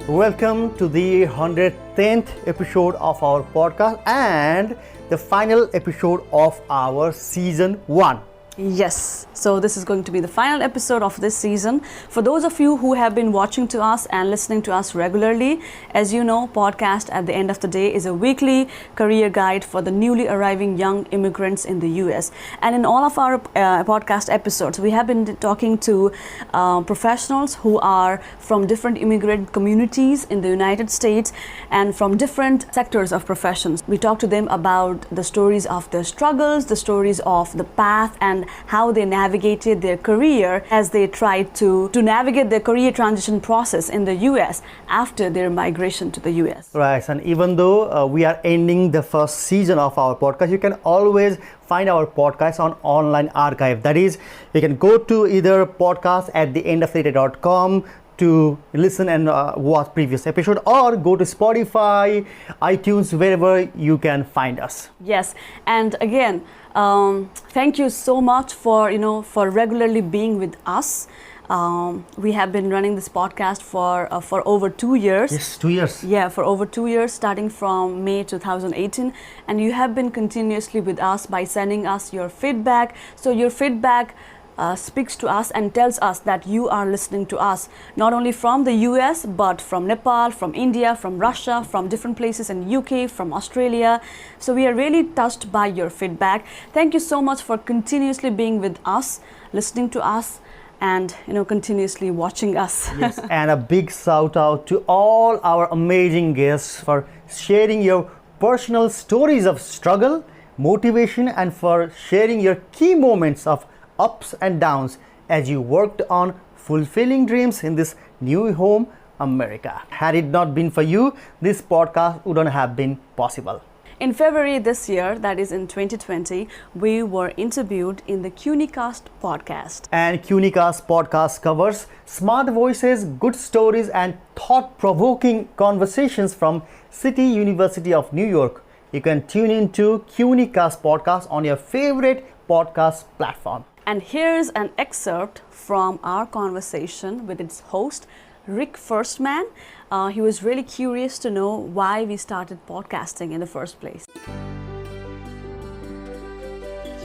Welcome to the 110th episode of our podcast and the final episode of our season 1. Yes, so this is going to be the final episode of this season. For those of you who have been watching to us and listening to us regularly, as you know, podcast at the end of the day is a weekly career guide for the newly arriving young immigrants in the US. And in all of our podcast episodes, we have been talking to professionals who are from different immigrant communities in the United States and from different sectors of professions. We talk to them about the stories of their struggles, the stories of the path, and how they navigated their career as they tried to navigate their career transition process in the US after their migration to the US. Right, and even though we are ending the first season of our podcast, you can always find our podcast on online archive. That is, you can go to either podcast at theendoftheday.com to listen and watch previous episode, or go to Spotify, iTunes, wherever you can find us. Yes, and again, thank you so much for regularly being with us. We have been running this podcast for over 2 years. Yes, 2 years. Yeah, for over 2 years, starting from May 2018, and you have been continuously with us by sending us your feedback. So your feedback speaks to us and tells us that you are listening to us, not only from the US, but from Nepal, from India, from Russia, from different places in UK, from Australia. So we are really touched by your feedback. Thank you so much for continuously being with us, listening to us, and continuously watching us. Yes, and a big shout out to all our amazing guests for sharing your personal stories of struggle, motivation, and for sharing your key moments of ups and downs as you worked on fulfilling dreams in this new home, America. Had it not been for you, this podcast wouldn't have been possible. In February this year, that is in 2020, we were interviewed in the CUNYcast podcast. And CUNYcast podcast covers smart voices, good stories, and thought-provoking conversations from City University of New York. You can tune into CUNYcast podcast on your favorite podcast platform. And here's an excerpt from our conversation with its host, Rick Firstman. He was really curious to know why we started podcasting in the first place.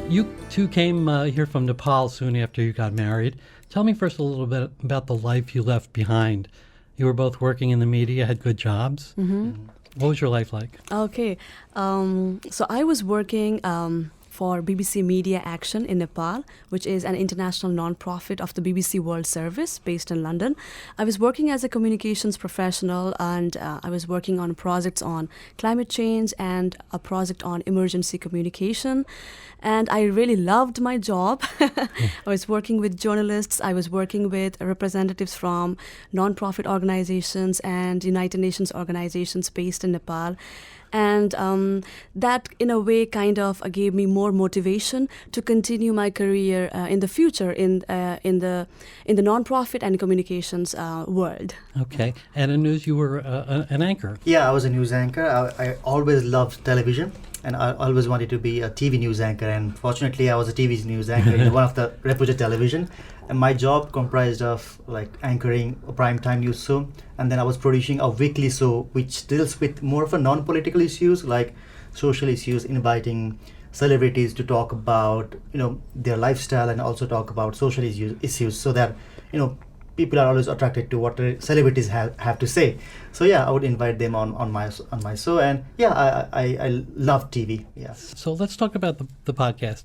You two came here from Nepal soon after you got married. Tell me first a little bit about the life you left behind. You were both working in the media, had good jobs. Mm-hmm. What was your life like? Okay, so I was working for BBC Media Action in Nepal, which is an international non-profit of the BBC World Service based in London. I was working as a communications professional, and I was working on projects on climate change and a project on emergency communication. And I really loved my job. I was working with journalists. I was working with representatives from non-profit organizations and United Nations organizations based in Nepal. And that, in a way, kind of gave me more motivation to continue my career in the future in the nonprofit and communications world. Okay, and Anuz, you were an anchor. Yeah, I was a news anchor. I always loved television, and I always wanted to be a TV news anchor. And fortunately, I was a TV news anchor in one of the reputed television. And my job comprised of like anchoring a primetime news show, and then I was producing a weekly show which deals with more of a non-political issues like social issues, inviting celebrities to talk about their lifestyle and also talk about social issues, so that people are always attracted to what the celebrities have to say. So yeah, I would invite them on my show, and yeah, I love TV. Yeah. So let's talk about the podcast.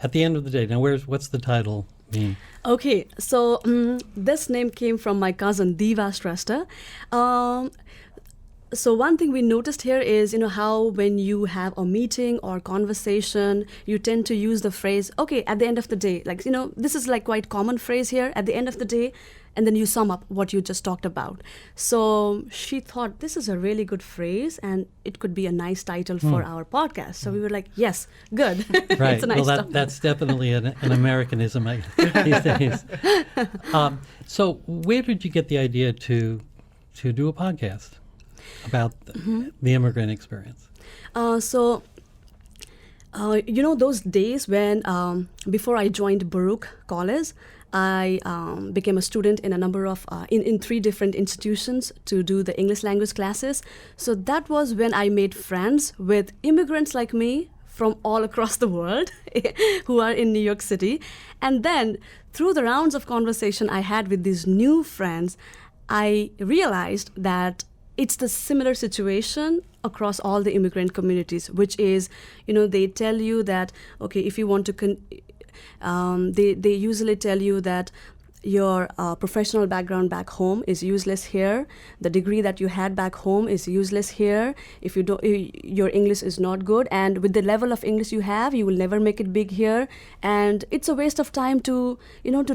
At the end of the day, now what's the title mean? Okay, so this name came from my cousin Diva Shrestha. So one thing we noticed here is, how when you have a meeting or conversation, you tend to use the phrase, okay, at the end of the day, like, this is like quite common phrase here, at the end of the day, and then you sum up what you just talked about. So she thought this is a really good phrase and it could be a nice title for our podcast. So we were like, yes, good. Right. It's a nice well, that's definitely an Americanism these days. So where did you get the idea to do a podcast about the immigrant experience? Those days when, before I joined Baruch College, I became a student in a number of, in 3 different institutions to do the English language classes. So that was when I made friends with immigrants like me from all across the world who are in New York City. And then through the rounds of conversation I had with these new friends, I realized that it's the similar situation across all the immigrant communities, which is, they tell you that, okay, if you want to, they usually tell you that your professional background back home is useless here. The degree that you had back home is useless here. If you don't, your English is not good, and with the level of English you have, you will never make it big here. And it's a waste of time to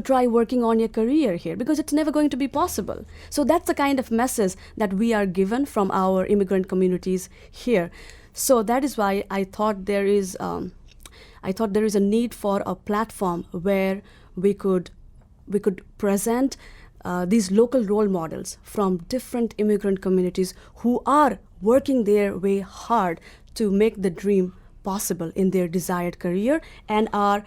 try working on your career here because it's never going to be possible. So that's the kind of message that we are given from our immigrant communities here. So that is why I thought there is a need for a platform where we could present these local role models from different immigrant communities who are working their way hard to make the dream possible in their desired career and are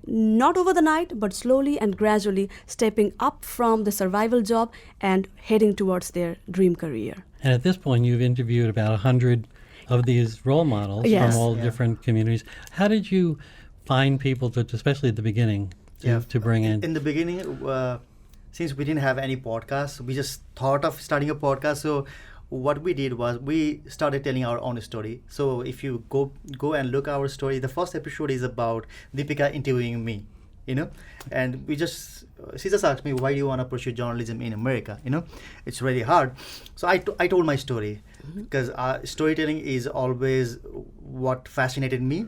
not over the night, but slowly and gradually stepping up from the survival job and heading towards their dream career. And at this point, you've interviewed about 100 of these role models Yes. from all different communities. How did you find people to, especially at the beginning, to bring in? In the beginning, since we didn't have any podcasts, we just thought of starting a podcast. So what we did was we started telling our own story. So if you go and look our story, the first episode is about Dipika interviewing me, and she just asked me, why do you want to pursue journalism in America? It's really hard. So I told my story because storytelling is always what fascinated me.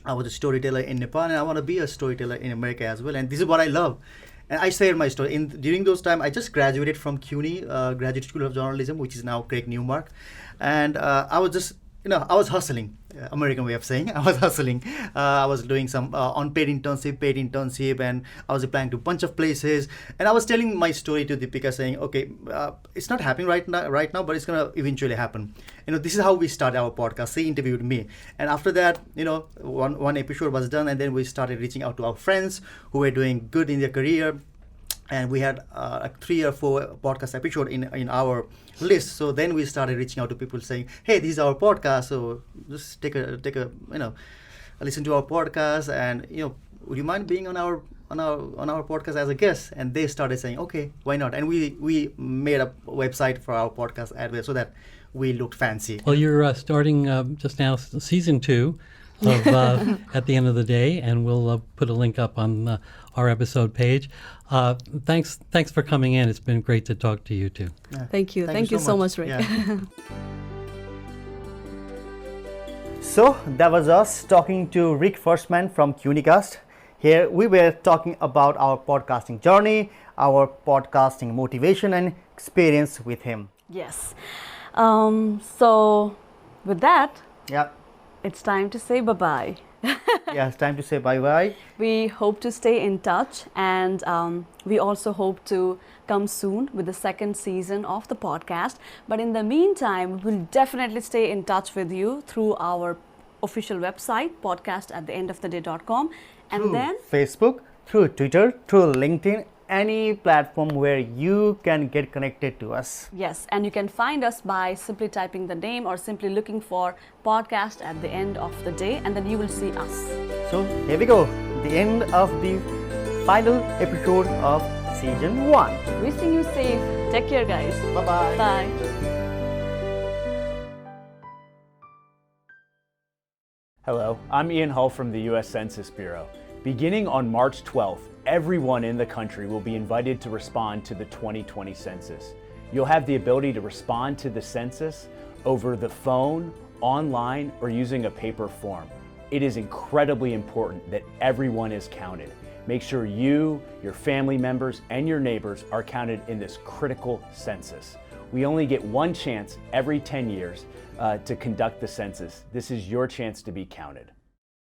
I was a storyteller in Nepal, and I want to be a storyteller in America as well. And this is what I love. And I shared my story. During those time, I just graduated from CUNY, Graduate School of Journalism, which is now Craig Newmark. And I was just, I was hustling, American way of saying. I was hustling. I was doing some unpaid internship, paid internship, and I was applying to a bunch of places. And I was telling my story to Dipika saying, okay, it's not happening right now, but it's going to eventually happen. This is how we started our podcast. She interviewed me. And after that, one episode was done, and then we started reaching out to our friends who were doing good in their career. And we had 3 or 4 podcast episodes in our list. So then we started reaching out to people saying, hey, this is our podcast. So just take a listen to our podcast, and would you mind being on our podcast as a guest? And they started saying, okay, why not? And we made a website for our podcast as well so that we looked fancy. Well, you're starting just now season 2 of At the End of the Day, and we'll put a link up on our episode page. Thanks for coming in. It's been great to talk to you two. Yeah. Thank you so much, Rick. Yeah. So that was us talking to Rick Firstman from CUNYcast. Here we were talking about our podcasting journey, our podcasting motivation and experience with him. Yes. So with that, Yeah. it's time to say bye-bye. Yeah, it's time to say bye-bye. We hope to stay in touch, and we also hope to come soon with the second season of the podcast. But in the meantime, we'll definitely stay in touch with you through our official website, podcastattheendoftheday.com, and Through then Facebook, through Twitter, through LinkedIn, any platform where you can get connected to us. yes, and you can find us by simply typing the name or simply looking for Podcast at the End of the Day, and then you will see us. So here we go, the end of the final episode of season 1. Wishing you safe. Take care, guys. Bye-bye. Bye. Hello, I'm Ian Hull from the U.S. Census Bureau. Beginning on March 12th, everyone in the country will be invited to respond to the 2020 census. You'll have the ability to respond to the census over the phone, online, or using a paper form. It is incredibly important that everyone is counted. Make sure you, your family members, and your neighbors are counted in this critical census. We only get one chance every 10 years to conduct the census. This is your chance to be counted.